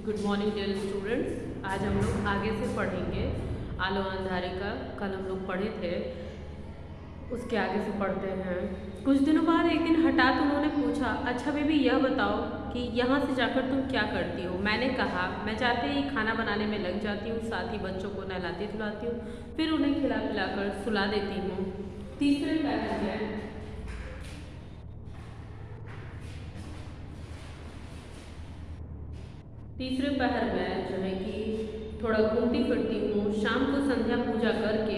Good morning dear students. आज हम लोग आगे से पढ़ेंगे आलो अंधारे का। कल हम लोग पढ़े थे, उसके आगे से पढ़ते हैं। कुछ दिनों बाद एक दिन हठात उन्होंने पूछा, अच्छा बेबी यह बताओ कि यहाँ से जाकर तुम क्या करती हो। मैंने कहा मैं जाते ही खाना बनाने में लग जाती हूँ, साथ ही बच्चों को नहलाती धुलाती हूँ, फिर उन्हें खिला पिलाकर सुला देती हूँ। तीसरे पैटर्न है, तीसरे पहर में जो है कि थोड़ा घूमती फिरती हूँ। शाम को संध्या पूजा करके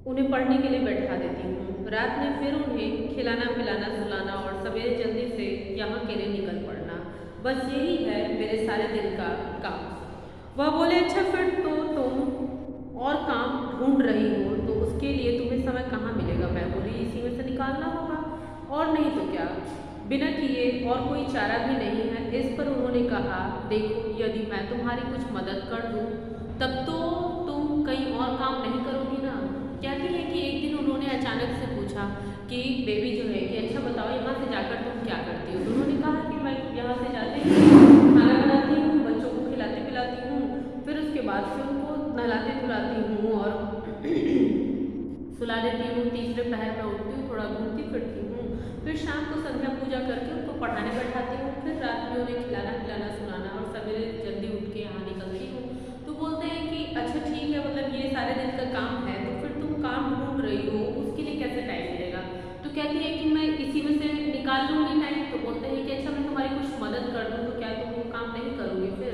उन्हें पढ़ने के लिए बैठा देती हूँ। रात में फिर उन्हें खिलाना पिलाना सुलाना और सवेरे जल्दी से यहाँ के लिए निकल पड़ना। बस यही है मेरे सारे दिन का काम। वह बोले, अच्छा फिर तो तुम और काम ढूंढ रही हो तो उसके लिए तुम्हें समय कहाँ मिलेगा। मैं बोली, इसी में से निकालना होगा, और नहीं तो क्या, बिना किए और कोई चारा भी नहीं है। इस पर उन्होंने कहा, देखो यदि मैं तुम्हारी कुछ मदद कर दूं तब तो तुम कहीं और काम नहीं करोगी ना। कहती है कि एक दिन उन्होंने अचानक से पूछा कि बेबी जो है कि अच्छा बताओ यहाँ से जाकर तुम क्या करती हो। तो उन्होंने कहा कि मैं यहाँ से जाते ही खाना बनाती हूँ, बच्चों को खिलाती पिलाती हूँ, फिर उसके बाद से उनको नहलाती धुलाती हूँ और सुला देती हूँ। तीसरे पहर में उठती हूँ, थोड़ा घूमती फिरती हूँ, फिर शाम को संध्या पूजा करके उनको पढ़ाने बैठाती हूँ, फिर रात में उन्हें खिलाना पिलाना सुलाना और सवेरे जल्दी उठ के यहाँ निकलती हूँ। तो बोलते हैं कि अच्छा ठीक है, मतलब ये सारे दिन का काम है, तो फिर तुम काम ढूंढ रही हो, उसके लिए कैसे टाइम मिलेगा। तो कहती है कि मैं इसी में से निकाल लूँगी टाइम। तो बोलते हैं कि अच्छा मैं तुम्हारी कुछ मदद कर दूँ तो क्या तुम वो काम नहीं करोगे फिर।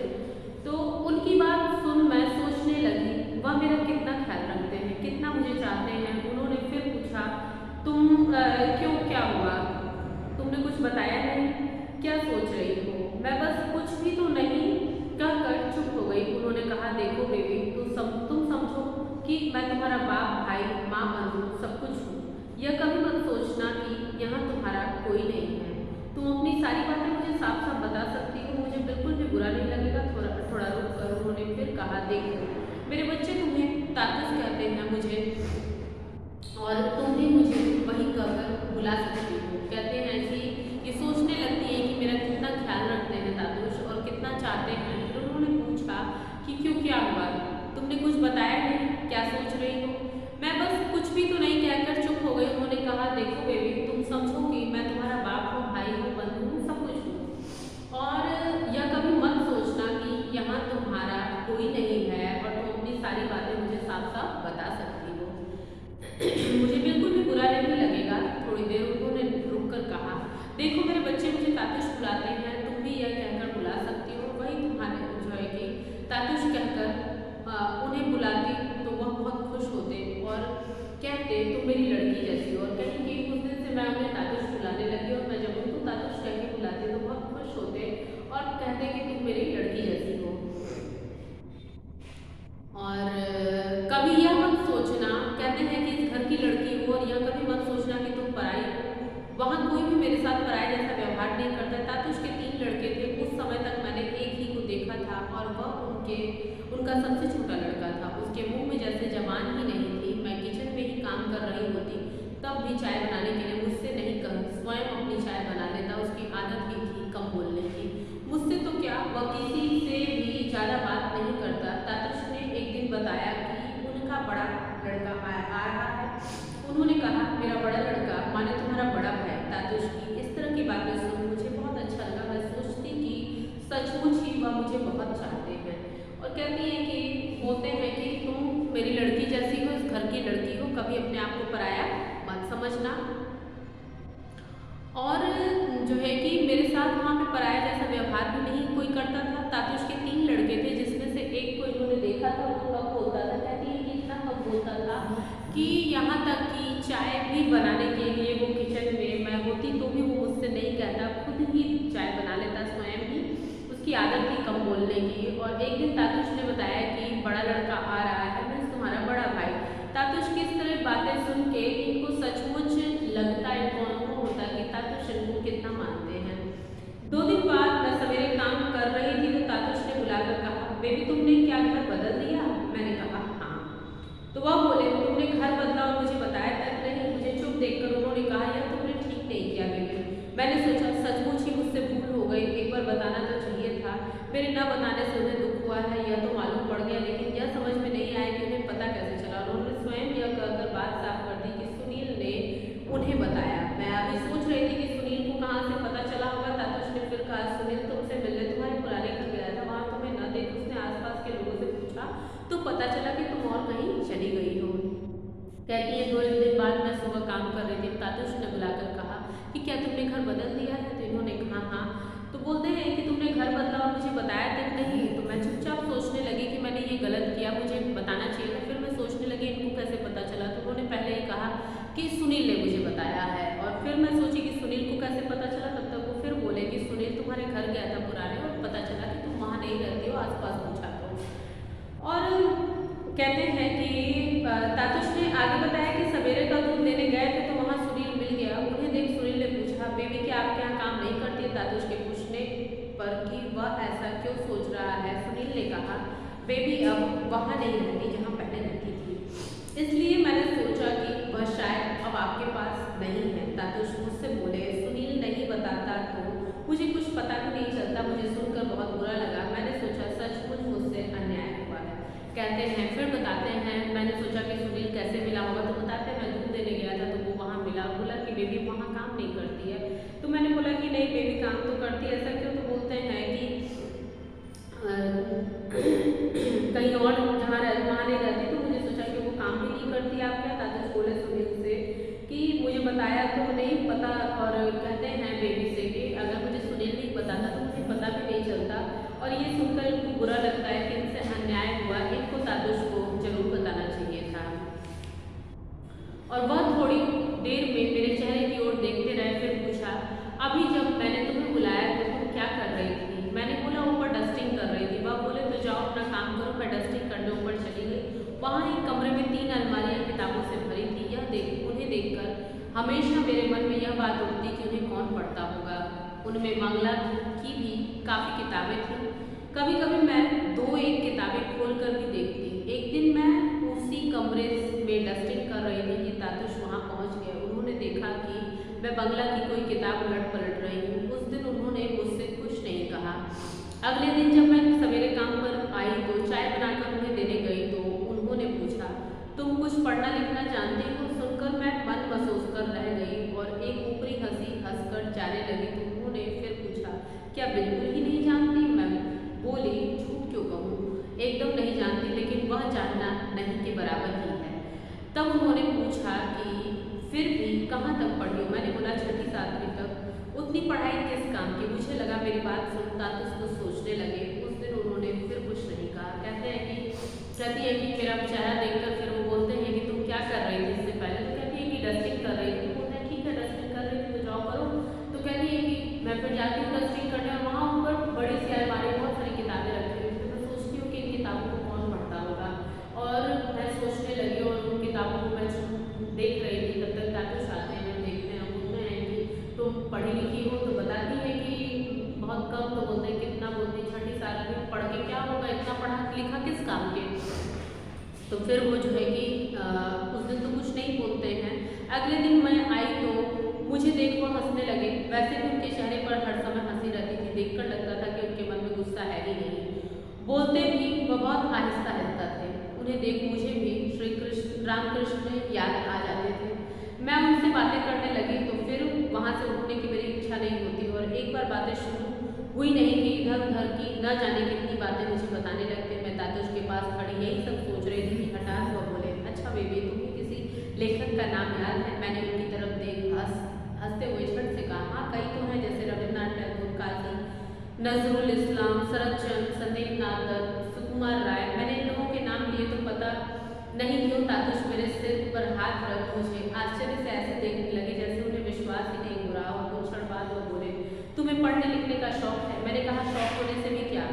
तो उनकी बात सुन मैं सोचने लगी, वह मेरा कितना ख्याल रखते हैं, कितना मुझे चाहते हैं। उन्होंने फिर पूछा, तुम क्यों, क्या हुआ, तुमने कुछ बताया नहीं, क्या सोच रही हो। मैं बस कुछ भी तो नहीं कहकर चुप हो गई। उन्होंने कहा, देखो बेबी तुम समझो कि मैं तुम्हारा बाप, भाई, माँ, बंधु सब कुछ हूँ। यह कभी मत सोचना कि यहाँ तुम्हारा कोई नहीं है। तुम अपनी सारी बातें मुझे साफ साफ बता सकती हो, मुझे बिल्कुल भी बुरा नहीं लगेगा। थोड़ा थोड़ा रुक कर उन्होंने फिर कहा, देखो मेरे बच्चे तुम्हें ताकत कहते हैं मुझे, और तुम भी मुझे वही कहकर बुला सकती हो। कहते हैं कि ये सोचने लगती है कि मेरा कितना ख्याल रखते हैं तातुश और कितना चाहते हैं। फिर उन्होंने पूछा कि क्यों, क्या हुआ, तुमने कुछ बताया नहीं, क्या सोच रही हो। मैं बस कुछ भी तो नहीं कहकर चुप हो गई। उन्होंने कहा, देखो बेबी तुम समझो कि मैं तुम्हारा बाप हूँ, भाई हूँ, बंधु हूँ, सब कुछ हूँ, और यह कभी मत सोचना कि यहाँ तुम्हारा कोई नहीं है और तुम अपनी सारी बातें मुझे साफ साफ बता सकती हो। मुझे बिल्कुल भी बुरा नहीं लगेगा। थोड़ी देर उन्होंने रुक कर कहा, देखो मेरे बच्चे मुझे तातुश बुलाते हैं, तुम भी यह कहकर बुला सकती हो। वही तुम्हारे जो है कि तातुश कहकर उन्हें बुलाती तो वह बहुत खुश होते और कहते तुम मेरी लड़की जैसी हो। और कहीं कि उस दिन से मैं उन्हें तातुश बुलाने लगी और मैं जब उनको तातुश कह के बुलाती तो बहुत खुश होते और कहते कि तुम मेरी लड़की जैसी हो। और कभी यह मत सोचना, कहते हैं कि इस घर की लड़की हो, और यह कभी मत सोचना कि तुम पराई हो। वहाँ कोई भी मेरे साथ पराई जैसा व्यवहार नहीं करता। तातुश के 3 लड़के थे, उस समय तक मैंने एक ही को देखा था और वह उनका सबसे छोटा लड़का था। उसके मुंह में जैसे जबान ही नहीं थी। मैं किचन में ही काम कर रही होती तब भी चाय बनाने के लिए मुझसे नहीं कह स्वयं अपनी चाय बना लेता। उसकी आदत ही थी कम बोलने की, मुझसे तो क्या वह किसी से भी ज़्यादा बात नहीं करता। तातुश ने एक दिन बताया कि उनका बड़ा लड़का आ रहा है। उन्होंने कहा, मेरा बड़ा लड़का माने तुम्हारा बड़ा भाई। तातुश की इस तरह की बातें सुन मुझे बहुत अच्छा लगा। मैं सोचती कि सचमुच ही वह मुझे बहुत चाहते हैं। और कहती है कि बोलते हैं कि तुम मेरी लड़की जैसी हो, इस घर की लड़की हो, कभी अपने आप को पराया मत समझना। और जो है कि मेरे साथ वहाँ पे पराया जैसा व्यवहार भी नहीं कोई करता था। तातुश के 3 लड़के थे, जिसमें से एक को इन्होंने देखा था, वो कम बोलता था। कहती है कि इतना कम बोलता था कि यहाँ तक कि चाय भी बनाने के लिए वो किचन में मैं होती तो भी वो मुझसे नहीं कहता, खुद ही चाय बना लेता स्वयं ही। उसकी आदत थी कम बोलने की। और एक दिन तातुश ने बताया कि बड़ा लड़का आ रहा है, मीन्स तुम्हारा बड़ा भाई। तातुश की इस तरह बातें सुन के इनको सचमुच लगता इनको अनुभव होता कि तातुश इनको कितना मानते हैं। 2 दिन बाद मैं सवेरे काम कर रही थी तो तातुश ने बुलाकर कहा, बेबी तुमने क्या घर बदल दिया। मैंने कहा हाँ। तो वह बोले, तुमने घर बदला और मुझे बताया तक नहीं। मुझे चुप देखकर उन्होंने कहा, यह तुमने ठीक नहीं किया बेबी। मैंने सोचा सचमुच ही मुझसे भूल हो गई, एक बार बताना तो चाहिए था। मेरे न बताने से उन्हें दुख हुआ है यह तो मालूम पड़ गया, लेकिन यह समझ में नहीं आया कि उन्हें पता कैसे चला। उन्होंने स्वयं यह कहकर बात साफ कर दी कि सुनील ने उन्हें बताया। मैं अभी सोच रही थी कि सुनील को कहाँ से पता चला होगा। तातुश ने फिर कहा, सुनील तुमसे मिलने तुम्हारे पुराने घर गया था, वहाँ तुम्हें न देख उसने आसपास के लोगों से पूछा तो पता चला कि तुम और कहीं चली गई हो। कहती है 2 दिन बाद मैं सुबह काम कर रही थी, तातुश ने बुलाकर कहा कि क्या तुमने घर बदल दिया है? तो इन्होंने कहा हाँ। तो बोलते हैं कि तुमने घर बदला और मुझे बताया तक नहीं। तो मैं चुपचाप सोचने लगी कि मैंने ये गलत किया, मुझे बताना चाहिए था। फिर मैं सोचने लगी इनको कैसे पता चला। तो उन्होंने पहले ही कहा कि सुनील ने मुझे बताया है, और फिर मैं सोची कि सुनील को कैसे पता चला। तब तक वो फिर बोले कि सुनील तुम्हारे घर गया था पुराने और पता चला कि तुम वहाँ नहीं रहती हो, आसपास पूछा तो। और कहते हैं कि तातुश ने आगे बताया कि सवेरे का दूध लेने गए थे तो वहाँ सुनील मिल गया। उन्हें देख सुनील ने पूछा, बेबी क्या आपके यहाँ काम नहीं करती है? तातुश के पूछने पर कि वह ऐसा क्यों सोच रहा है, सुनील ने कहा बेबी अब वहाँ नहीं रहती जहाँ पहले रहती थी, इसलिए मैंने सोचा कि वह शायद अब आपके पास नहीं है। तातुश मुझसे बोले, सुनील नहीं बताता तो मुझे कुछ पता भी नहीं चलता। मुझे सुनकर बहुत बुरा लगा। मैंने सोचा सचमुच मुझसे अन्याय हुआ है। कहते हैं फिर बताते हैं, मैंने सोचा कि सुनील कैसे मिला होगा। तो बताते हैं मैं दूध देने गया था तो वो वहाँ मिला। बोला कि बेबी वहाँ काम नहीं करती है। तो मैंने बोला कि नहीं बेबी काम तो करती है, ऐसा क्यों? तो बोलते हैं कि कहीं और जहाँ वहाँ नहीं रहती। तो मुझे सोचा कि वो काम भी नहीं करती। आप क्या? तातुश बोले सुनील से कि मुझे बताया तो नहीं पता। और कहते हैं बेबी से कि अगर मुझे सुनील नहीं बताता तो मुझे पता भी नहीं चलता। और ये सुनकर इनको बुरा लगता है कि इनसे अन्याय हुआ, इनको तातुश को जरूर बताना चाहिए था। और वह थोड़ी देर में मेरे चेहरे की ओर देखते रहे, फिर पूछा अभी जब मैंने तुम्हें बुलाया तो तुम क्या कर रही थी? मैंने बोला ऊपर डस्टिंग कर रही थी। वह बोले तो जाओ अपना काम करो। मैं डस्टिंग करने ऊपर चली गई। वहाँ एक कमरे में 3 अलमारियाँ किताबों से भरी थी। उन्हें देखकर हमेशा मेरे मन में यह बात उठती कि उन्हें कौन पढ़ता होगा। उनमें मंगला की भी काफ़ी किताबें थीं। कभी कभी मैं 2-1 किताबें खोल कर भी देखती। एक दिन मैं उसी कमरे में डस्टिंग कर रही थी कि तातुश वहाँ पहुँच गए। उन्होंने देखा कि मैं बंगला की कोई किताब उलट पलट रही हूँ। उस दिन उन्होंने मुझसे कुछ नहीं कहा। अगले दिन जब मैं सवेरे काम पर आई तो चाय बनाकर उन्हें देने गई तो उन्होंने पूछा तुम कुछ पढ़ना लिखना जानती हो? सुनकर मैं मन महसूस कर रह गई और एक ऊपरी हंसी हंसकर जाने लगी। तो उन्होंने फिर पूछा क्या बिल्कुल ही नहीं जानती? मैं बोली झूठ क्यों कहूँ, एकदम नहीं जानती, लेकिन वह जानना नहीं के बराबर ही है। तब उन्होंने पूछा कि फिर भी कहाँ तक पढ़ी हो? मैंने बोला 6ठी 7वीं तक। उतनी पढ़ाई किस काम की? मुझे लगा मेरी बात सुनता तो उसको सोचने लगे। उस दिन उन्होंने फिर कुछ नहीं कहा। कहती है कि मेरा चेहरा देखकर फिर वो बोलते हैं कि तुम क्या कर रही थी इससे पहले? तो कहती है कि डस्टिंग कर रही थी। तो बोलते हैं ठीक है डस्टिंग कर रही थी तो जाओ करो। तो कहती है कि मैं फिर जाती हूँ डस्टिंग करने और वहाँ ऊपर बड़ी सी अलमारी बहुत सारी किताबें रखी हुई थी। तो मैं सोचती हूँ कि इन किताबों को कौन पढ़ता होगा। और मैं सोचने लगी और उन किताबों को मैं देख रही थी। तब तक तातुश आते हैं, देखते हैं, बोलते हैं कि तुम पढ़ी लिखी हो? तो बताती है कि बहुत कम। तो बोलते हैं कितना? बोलती 6ठी 7वीं पढ़ के क्या होगा, इतना पढ़ा लिखा किस काम के? तो फिर वो जो है कि उस दिन तो कुछ नहीं बोलते हैं। अगले दिन मैं आई तो मुझे देख वो हंसने लगे। वैसे भी उनके चेहरे पर हर समय हंसी रहती थी। देखकर लगता था कि उनके मन में गुस्सा है ही नहीं। बोलते भी वो बहुत आहिस्ता आहिस्ता थे। उन्हें देख मुझे भी श्री कृष्ण रामकृष्ण याद आ जाते थे। मैं उनसे बातें करने लगी तो फिर वहाँ से उठने की मेरी इच्छा नहीं होती। और एक बार बातें शुरू हुई नहीं कि इधर उधर की न जाने कितनी बातें मुझे बताने लगते। मैं तातुश के पास खड़ी यही सब सोच रही थी कि हठात वो बोले अच्छा बेबी तुम्हें किसी लेखक का नाम याद है? मैंने उनकी तरफ देख हंसते हुए झट से कहा हाँ कई तो हैं, जैसे रविन्द्रनाथ टैगोर, काजी नजरुल इस्लाम, शरदचंद्र, सत्येंद्रनाथ दत्त, सुकुमार राय। मैंने इन लोगों के नाम लिए तो पता नहीं क्यों तातुश मेरे सिर पर हाथ रख मुझे आश्चर्य से ऐसे देखने लगे जैसे उन्हें विश्वास ही नहीं हो रहा। और कुछ क्षण बाद वो बोले तुम्हें पढ़ने लिखने का शौक है? मैंने कहा शौक होने से भी क्या,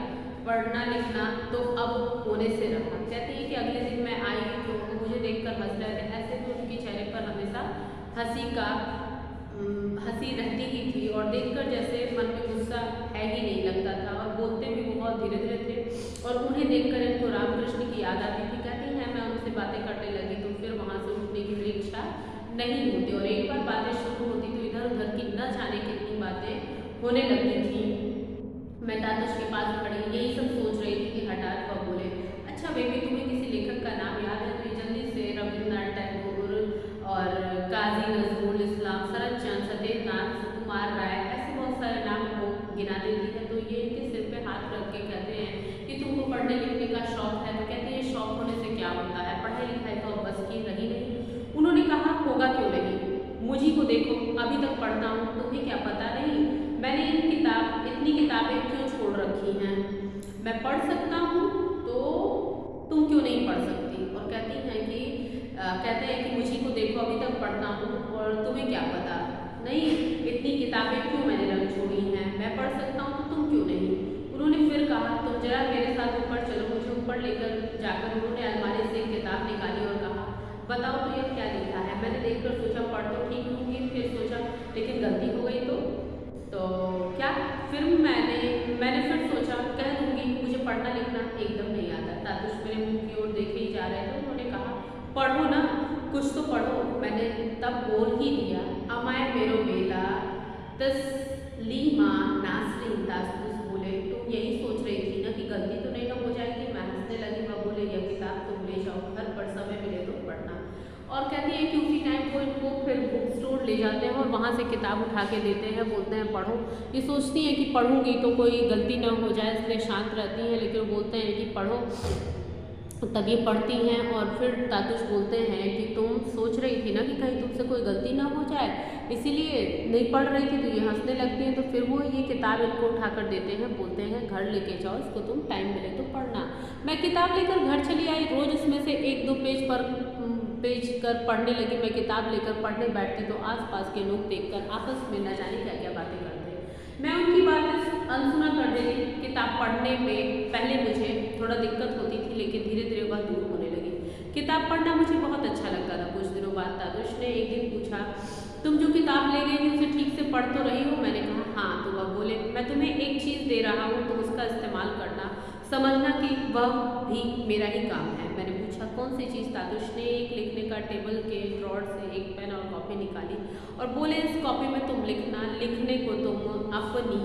पढ़ना लिखना तो अब होने से रहा। कहती है कि अगले दिन मैं आई तो मुझे देखकर हंस रहे थे। ऐसे भी उनके चेहरे पर हमेशा हंसी रहती ही थी और देखकर जैसे मन में गुस्सा है ही नहीं लगता था। और बोलते भी बहुत धीरे धीरे थे और उन्हें देखकर इनको रामकृष्ण की याद आती थी। कहती हैं मैं उनसे बातें करने लगी तो फिर वहाँ से उठने की मेरी इच्छा नहीं होती। और एक बार बातें शुरू होती तो इधर उधर की न जाने कितनी बातें होने लगती थी। मैं तातुश के पास पास खड़ी यही सब सोच रही थी कि हठात वह बोले, अच्छा बेबी, तुम्हें किसी लेखक का नाम याद है? तो ये जल्दी से रविन्द्रनाथ टैगोर और काजी नजरुल इस्लाम, शरतचंद्र, सत्येंद्रनाथ सुकुमार राय, ऐसे बहुत सारे नाम वो गिना देती है। तो ये इनके सिर पे हाथ रख के कहते हैं कि तुमको पढ़ने लिखने का शौक है? तो कहती है शौक होने से क्या होता है, पढ़ाई लिखाई तो अब बस की रही नहीं। उन्होंने कहा होगा क्यों नहीं, मुझी को देखो, अभी तक पढ़ता हूँ, तुम्हें क्या पता नहीं मैंने इतनी किताबें क्यों छोड़ रखी हैं? मैं पढ़ सकता हूँ तो तुम क्यों नहीं पढ़ सकती? और कहती हैं कि कहते हैं कि मुझी को देखो, अभी तक पढ़ता हूँ और तुम्हें क्या पता नहीं इतनी किताबें क्यों मैंने रख छोड़ी हैं, मैं पढ़ सकता हूँ तो तुम क्यों नहीं? उन्होंने फिर कहा तुम जरा मेरे साथ ऊपर चलो। मुझे ऊपर लेकर जाकर उन्होंने अलमारी से एक किताब निकाली और कहा बताओ तो ये क्या लिखा है? मैंने देखकर सोचा पढ़ तो ठीक लूँगी, फिर सोचा लेकिन गलती हो गई तो क्या? फिर मैंने फिर सोचा कह दूँगी मुझे पढ़ना लिखना एकदम नहीं आता। तातुश मेरे मुँह की ओर देखे ही जा रहे थे। उन्होंने कहा पढ़ो ना, कुछ तो पढ़ो। मैंने तब बोल ही दिया अमाय मेरो बेला तस्लीमा नासरीन। तातुश बोले तुम यही सोच रही थी ना कि गलती तो नहीं ना हो जाएगी? मैं हंसने लगी। वह बोले यह किताब तुम ले जाओ घर पर, समय मिले तो पढ़ना। और कहती है कि उसी टाइम वो इनको फिर बुक स्टोर ले जाते हैं और वहाँ से किताब उठा के देते हैं, बोलते हैं पढ़ो। ये सोचती हैं कि पढ़ूंगी तो कोई गलती ना हो जाए, इसलिए शांत रहती हैं, लेकिन वो बोलते हैं कि पढ़ो। तब ये पढ़ती हैं और फिर तातुश बोलते हैं कि तुम सोच रही थी ना कि कहीं तुमसे कोई गलती ना हो जाए, इसीलिए नहीं पढ़ रही थी। तो ये हंसने लगती हैं। तो फिर वो ये किताब इनको उठाकर देते हैं, बोलते हैं घर लेके जाओ, इसको तुम टाइम मिले तो पढ़ना। मैं किताब लेकर घर चली आई। रोज़ उसमें से 1-2 पेज कर पढ़ने लगी। मैं किताब लेकर पढ़ने बैठती तो आसपास के लोग देखकर आपस में न जाने क्या क्या बातें करते। मैं उनकी बातें अनसुना कर देती। किताब पढ़ने में पहले मुझे थोड़ा दिक्कत होती थी, लेकिन धीरे धीरे वह दूर होने लगी। किताब पढ़ना मुझे बहुत अच्छा लगता था। कुछ दिनों बाद तातुश ने एक दिन पूछा तुम जो किताब ले गई थी उसे ठीक से पढ़ तो रही हो? मैंने कहा हाँ। तो वह बोले मैं तुम्हें एक चीज़ दे रहा हूँ, तुम उसका इस्तेमाल करना, समझना कि वह भी मेरा ही काम है। मैंने पूछा कौन सी चीज़? तातुश ने एक लिखने का टेबल के ड्रॉर से एक पेन और कॉपी निकाली और बोले इस कॉपी में तुम लिखना। लिखने को तुम अपनी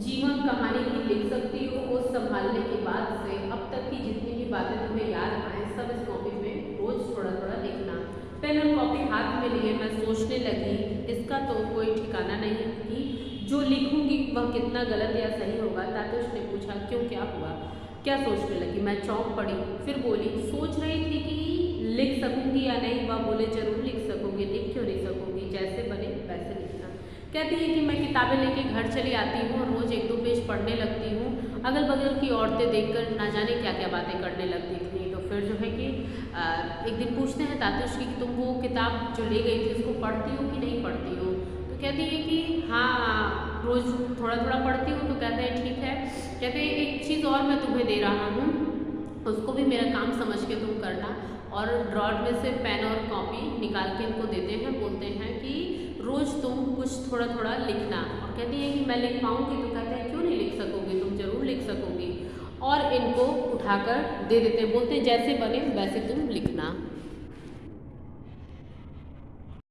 जीवन कहानी भी लिख सकती हो। वो संभालने के बाद से अब तक की जितनी भी बातें तुम्हें याद आए सब इस कॉपी में रोज़ थोड़ा थोड़ा लिखना। पेन और कॉपी हाथ में लिए मैं सोचने लगी इसका तो कोई ठिकाना नहीं कि जो लिखूंगी वह कितना गलत या सही होगा। तातुश ने पूछा क्यों, क्या हुआ? क्या सोचने लगी? मैं चौंक पड़ी। फिर बोली सोच रही थी कि लिख सकूंगी या नहीं। वह बोले जरूर लिख सकोगी, लिख क्यों नहीं सकोगी, जैसे बने वैसे लिखना। कहती है कि मैं किताबें लेके घर चली आती हूँ और रोज़ 1-2 पेज पढ़ने लगती हूँ। अगल बगल की औरतें देखकर ना जाने क्या क्या बातें करने लगती थी। तो फिर जो है कि एक दिन पूछते हैं तातुश की कि तुम वो किताब जो ले गई थी उसको पढ़ती हो कि नहीं पढ़ती हो? तो कहती है कि हाँ रोज़ थोड़ा थोड़ा पढ़ती हूँ। तो कहते हैं ठीक है। कहते हैं एक चीज़ और मैं तुम्हें दे रहा हूँ, उसको भी मेरा काम समझ के तुम करना। और ड्रॉर में से पेन और कॉपी निकाल के इनको देते हैं, बोलते हैं कि रोज़ तुम कुछ थोड़ा थोड़ा लिखना। और कहती है कि मैं लिख पाऊँगी? तो कहते हैं क्यों नहीं लिख सकोगी, तुम ज़रूर लिख सकोगी। और इनको उठाकर दे देते हैं, बोलते हैं जैसे बने वैसे तुम लिखना।